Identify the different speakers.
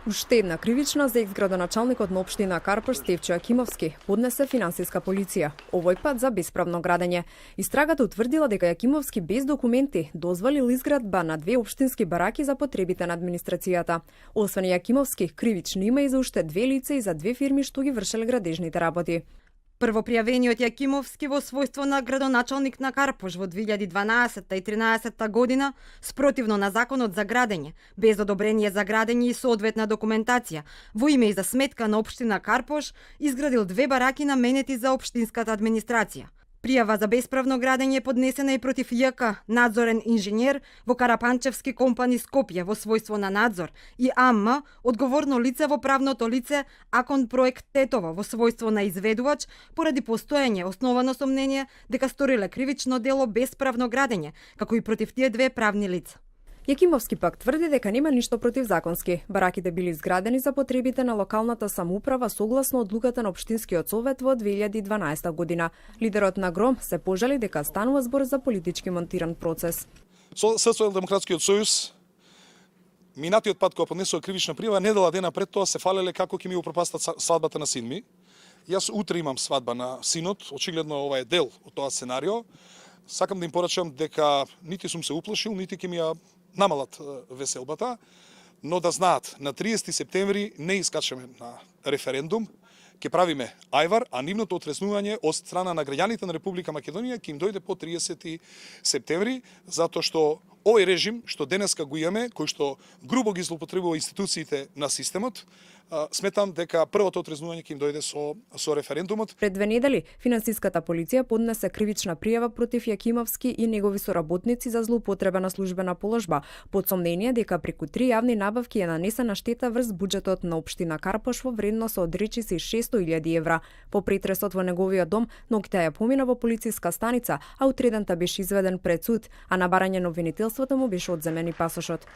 Speaker 1: Уште една кривична за екс-градоначалникот на општина Карпош Стефчо Јакимовски поднесе финансиска полиција, овој пат за бесправно градење. Истрагата утврдила дека Јакимовски без документи дозволил изградба на 2 општински бараки за потребите на администрацијата. Освен Јакимовски, кривично има и за уште 2 лица и за 2 фирми што ги вршеле градежните работи.
Speaker 2: Првопријавениот Јакимовски во својство на градоначалник на Карпош во 2012 и 2013 година, спротивно на законот за градење, без одобрение за градење и соодветна документација, во име и за сметка на општина Карпош, изградил 2 бараки наменети за општинската администрација. Пријава за бесправно градење е поднесена и против ЈК, надзорен инженер во Карапанчевски компани Скопје во својство на надзор, и АМ, одговорно лице во правното лице Акон проект Тетово во својство на изведувач, поради постоење основано сомнение дека сториле кривично дело бесправно градење, како и против тие 2 правни лица.
Speaker 1: Јакимовски пак тврди дека нема ништо противзаконски. Бараките били изградени за потребите на локалната самоуправа согласно одлуката на Општинскиот совет во 2012 година. Лидерот на ГРОМ се пожали дека станува збор за политички монтиран процес.
Speaker 3: Социјалдемократскиот сојуз минатиот пат кога поднесува кривична пријава, недела дена пред тоа се фалеле како ќе ми упропастат свадбата на син ми. Јас утре имам свадба на синот, очигледно ова е дел од тоа сценарио. Сакам да им порачам дека нити сум се уплашил, нити ќе ми ја намалат веселбата, но да знаат, на 30 септември не искачаме на референдум, ќе правиме ајвар, а нивното отреснување од страна на граѓаните на Република Македонија ќе им дојде по 30 септември, затоа што овој режим што денеска го имаме, кој што грубо ги злоупотребува институциите на системот, сметам дека првото отрезнување ќе им дојде со референдумот.
Speaker 1: Пред 2 недели финансиската полиција поднесе кривична пријава против Јакимовски и негови соработници за злоупотреба на службена положба, под сомнение дека преку 3 јавни набавки е нанесена штета врз буџетот на општина Карпош во вредност од речиси 600.000 евра. По претресот во неговиот дом, ноќта ја помина во полициска станица, а утредента беше изведен пред суд, а на барање на обвинителството му беше одземен и пасошот.